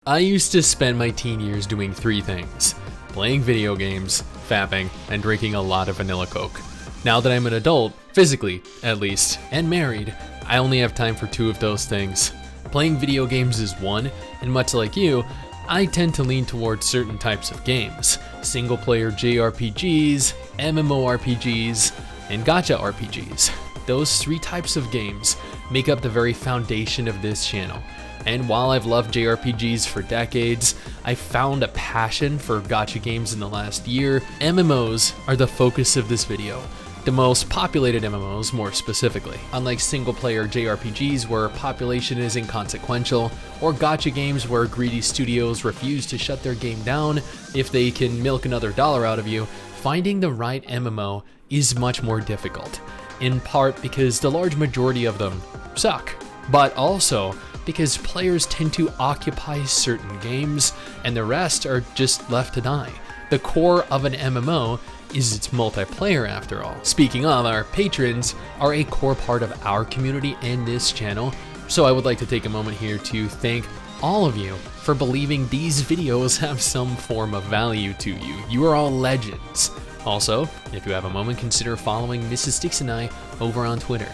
I used to spend my teen years doing three things: playing video games, fapping, and drinking a lot of vanilla Coke. Now that I'm an adult, physically at least, and married, I only have time for two of those things. Playing video games is one, and much like you, I tend to lean towards certain types of games: single-player JRPGs, MMORPGs, and gacha RPGs. Those three types of games make up the very foundation of this channel. And while I've loved JRPGs for decades, I found a passion for gacha games in the last year. MMOs are the focus of this video. The most populated MMOs, more specifically. Unlike single-player JRPGs where population is inconsequential, or gacha games where greedy studios refuse to shut their game down if they can milk another dollar out of you, finding the right MMO is much more difficult. In part because the large majority of them suck, but also because players tend to occupy certain games and the rest are just left to die. The core of an MMO is its multiplayer after all. Speaking of, our patrons are a core part of our community and this channel, so I would like to take a moment here to thank all of you for believing these videos have some form of value to you. You are all legends. Also, if you have a moment, consider following Mrs. Stix and I over on Twitter.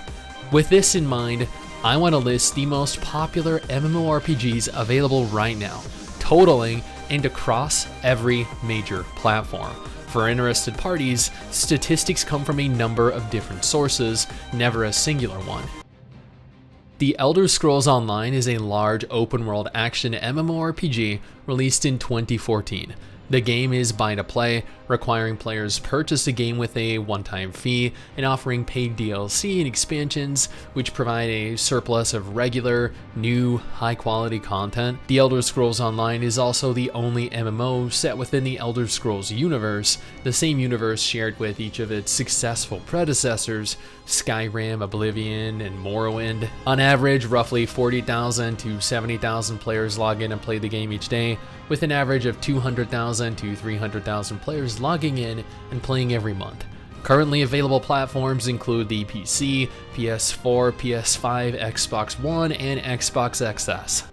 With this in mind, I want to list the most popular MMORPGs available right now, totaling and across every major platform. For interested parties, statistics come from a number of different sources, never a singular one. The Elder Scrolls Online is a large open-world action MMORPG released in 2014. The game is buy to play, requiring players purchase a game with a one-time fee and offering paid DLC and expansions, which provide a surplus of regular, new, high-quality content. The Elder Scrolls Online is also the only MMO set within the Elder Scrolls universe, the same universe shared with each of its successful predecessors, Skyrim, Oblivion, and Morrowind. On average, roughly 40,000 to 70,000 players log in and play the game each day, with an average of 200,000 to 300,000 players logging in and playing every month. Currently available platforms include the PC, PS4, PS5, Xbox One, and Xbox XS.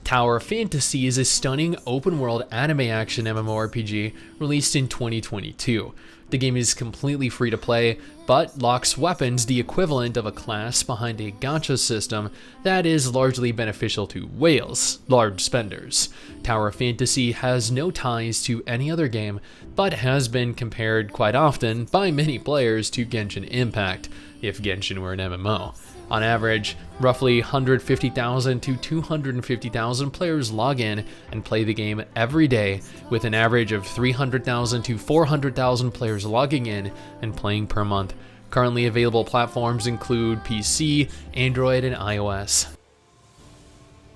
Tower of Fantasy is a stunning open-world anime action MMORPG released in 2022. The game is completely free to play, but locks weapons, the equivalent of a class, behind a gacha system that is largely beneficial to whales, large spenders. Tower of Fantasy has no ties to any other game, but has been compared quite often by many players to Genshin Impact, if Genshin were an MMO. On average, roughly 150,000 to 250,000 players log in and play the game every day, with an average of 300,000 to 400,000 players logging in and playing per month. Currently available platforms include PC, Android, and iOS.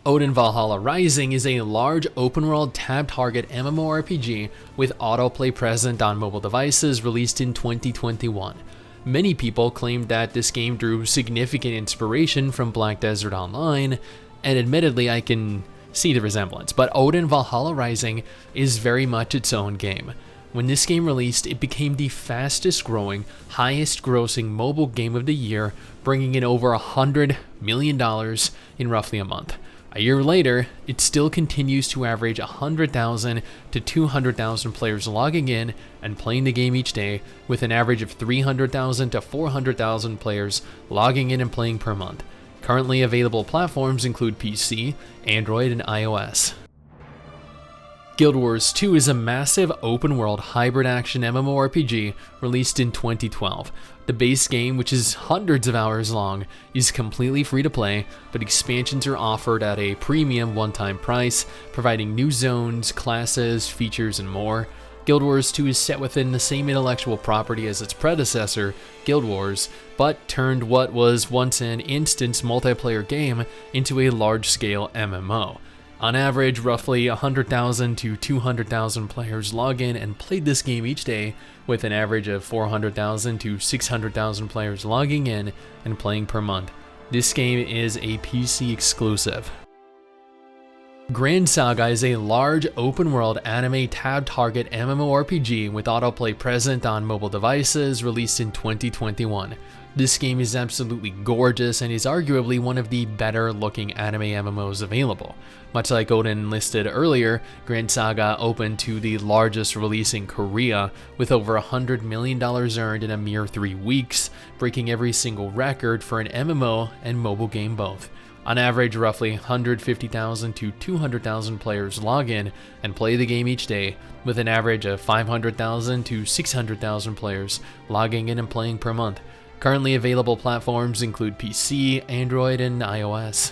ODIN Valhalla Rising is a large open-world tab-target MMORPG with autoplay present on mobile devices, released in 2021. Many people claimed that this game drew significant inspiration from Black Desert Online, and admittedly I can see the resemblance, but ODIN Valhalla Rising is very much its own game. When this game released, it became the fastest growing, highest grossing mobile game of the year, bringing in over $100 million in roughly a month. A year later, it still continues to average 100,000 to 200,000 players logging in and playing the game each day, with an average of 300,000 to 400,000 players logging in and playing per month. Currently available platforms include PC, Android, and iOS. Guild Wars 2 is a massive open-world hybrid action MMORPG released in 2012. The base game, which is hundreds of hours long, is completely free to play, but expansions are offered at a premium one-time price, providing new zones, classes, features, and more. Guild Wars 2 is set within the same intellectual property as its predecessor, Guild Wars, but turned what was once an instance multiplayer game into a large-scale MMO. On average, roughly 100,000 to 200,000 players log in and played this game each day, with an average of 400,000 to 600,000 players logging in and playing per month. This game is a PC exclusive. GRAN Saga is a large open-world anime tab-target MMORPG with autoplay present on mobile devices, released in 2021. This game is absolutely gorgeous and is arguably one of the better-looking anime MMOs available. Much like ODIN listed earlier, GRAN Saga opened to the largest release in Korea, with over $100 million earned in a mere 3 weeks, breaking every single record for an MMO and mobile game both. On average, roughly 150,000 to 200,000 players log in and play the game each day, with an average of 500,000 to 600,000 players logging in and playing per month. Currently available platforms include PC, Android, and iOS.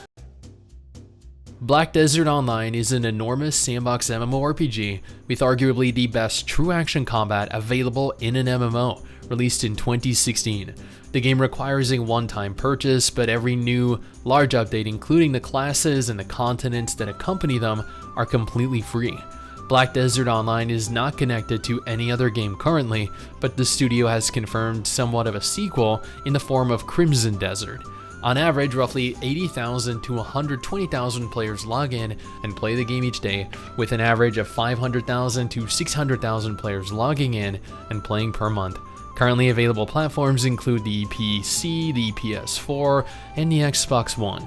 Black Desert Online is an enormous sandbox MMORPG with arguably the best true action combat available in an MMO, released in 2016. The game requires a one-time purchase, but every new, large update, including the classes and the continents that accompany them, are completely free. Black Desert Online is not connected to any other game currently, but the studio has confirmed somewhat of a sequel in the form of Crimson Desert. On average, roughly 80,000 to 120,000 players log in and play the game each day, with an average of 500,000 to 600,000 players logging in and playing per month. Currently available platforms include the PC, the PS4, and the Xbox One.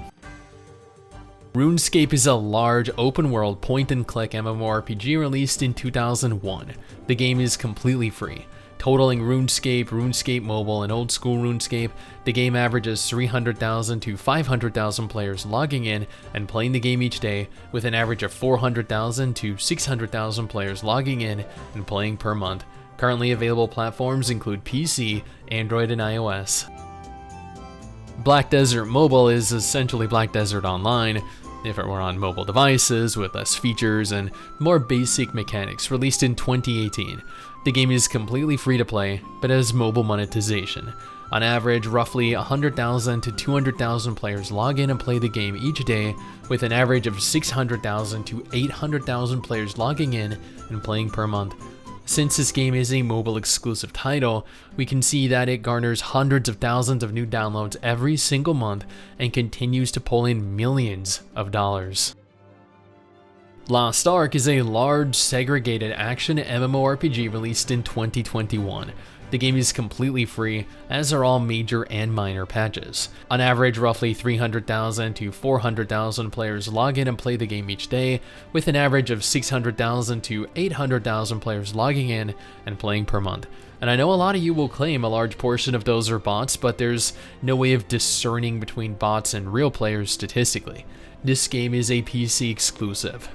RuneScape is a large, open-world, point-and-click MMORPG released in 2001. The game is completely free. Totaling RuneScape, RuneScape Mobile, and Old School RuneScape, the game averages 300,000 to 500,000 players logging in and playing the game each day, with an average of 400,000 to 600,000 players logging in and playing per month. Currently available platforms include PC, Android, and iOS. Black Desert Mobile is essentially Black Desert Online, if it were on mobile devices, with less features and more basic mechanics, released in 2018. The game is completely free to play, but has mobile monetization. On average, roughly 100,000 to 200,000 players log in and play the game each day, with an average of 600,000 to 800,000 players logging in and playing per month. Since this game is a mobile exclusive title, we can see that it garners hundreds of thousands of new downloads every single month and continues to pull in millions of dollars. Lost Ark is a large, segregated action MMORPG released in 2021. The game is completely free, as are all major and minor patches. On average, roughly 300,000 to 400,000 players log in and play the game each day, with an average of 600,000 to 800,000 players logging in and playing per month. And I know a lot of you will claim a large portion of those are bots, but there's no way of discerning between bots and real players statistically. This game is a PC exclusive.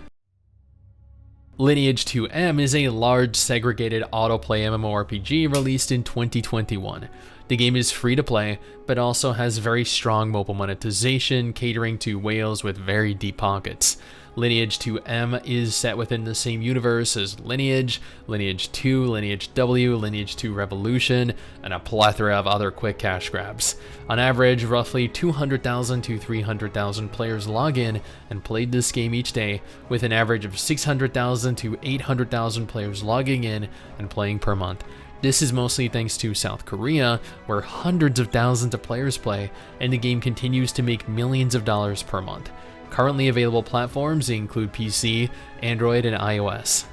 Lineage 2M is a large, segregated autoplay MMORPG released in 2021. The game is free to play, but also has very strong mobile monetization, catering to whales with very deep pockets. Lineage 2M is set within the same universe as Lineage, Lineage 2, Lineage W, Lineage 2 Revolution, and a plethora of other quick cash grabs. On average, roughly 200,000 to 300,000 players log in and played this game each day, with an average of 600,000 to 800,000 players logging in and playing per month. This is mostly thanks to South Korea, where hundreds of thousands of players play, and the game continues to make millions of dollars per month. Currently available platforms include PC, Android, and iOS.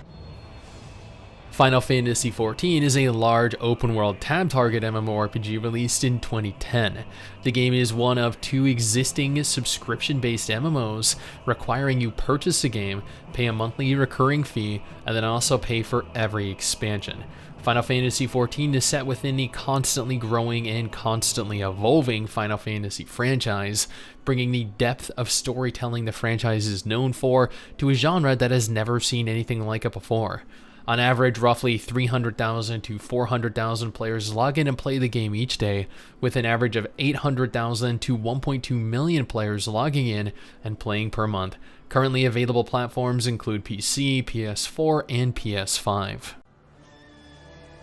Final Fantasy XIV is a large open-world tab-target MMORPG released in 2010. The game is one of 2 existing subscription-based MMOs, requiring you purchase a game, pay a monthly recurring fee, and then also pay for every expansion. Final Fantasy XIV is set within the constantly growing and constantly evolving Final Fantasy franchise, bringing the depth of storytelling the franchise is known for to a genre that has never seen anything like it before. On average, roughly 300,000 to 400,000 players log in and play the game each day, with an average of 800,000 to 1.2 million players logging in and playing per month. Currently available platforms include PC, PS4, and PS5.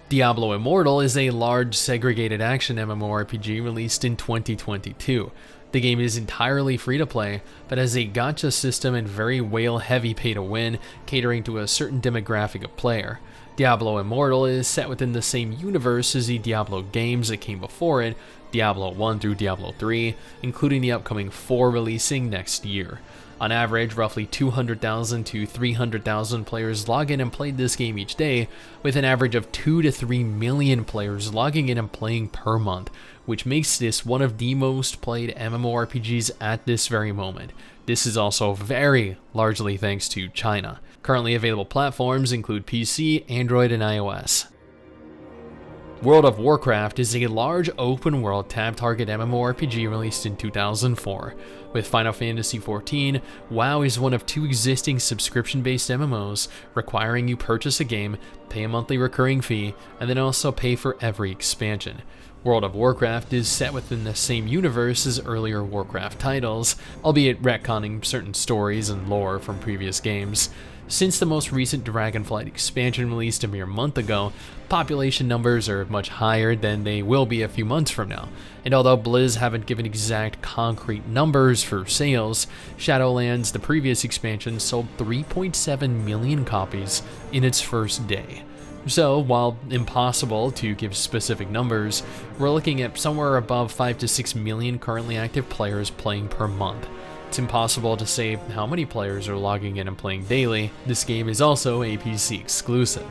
Diablo Immortal is a large, segregated action MMORPG released in 2022. The game is entirely free to play, but has a gacha system and very whale-heavy pay-to-win, catering to a certain demographic of player. Diablo Immortal is set within the same universe as the Diablo games that came before it, Diablo 1 through Diablo 3, including the upcoming 4 releasing next year. On average, roughly 200,000 to 300,000 players log in and play this game each day, with an average of 2 to 3 million players logging in and playing per month, which makes this one of the most played MMORPGs at this very moment. This is also very largely thanks to China. Currently available platforms include PC, Android, and iOS. World of Warcraft is a large open-world tab-target MMORPG released in 2004. With Final Fantasy XIV, WoW is one of 2 existing subscription-based MMOs, requiring you purchase a game, pay a monthly recurring fee, and then also pay for every expansion. World of Warcraft is set within the same universe as earlier Warcraft titles, albeit retconning certain stories and lore from previous games. Since the most recent Dragonflight expansion released a mere month ago, population numbers are much higher than they will be a few months from now, and although Blizz haven't given exact concrete numbers for sales, Shadowlands, the previous expansion, sold 3.7 million copies in its first day. So, while impossible to give specific numbers, we're looking at somewhere above 5 to 6 million currently active players playing per month. It's impossible to say how many players are logging in and playing daily. This game is also a PC exclusive.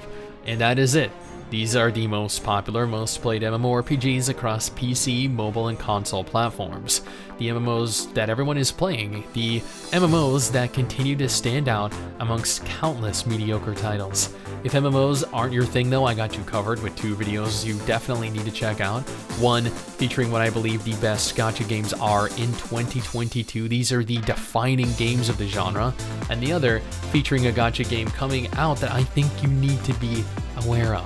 And that is it. These are the most popular, most played MMORPGs across PC, mobile, and console platforms. The MMOs that everyone is playing, the MMOs that continue to stand out amongst countless mediocre titles. If MMOs aren't your thing though, I got you covered with 2 videos you definitely need to check out. One featuring what I believe the best gacha games are in 2022. These are the defining games of the genre. And the other featuring a gacha game coming out that I think you need to be aware of.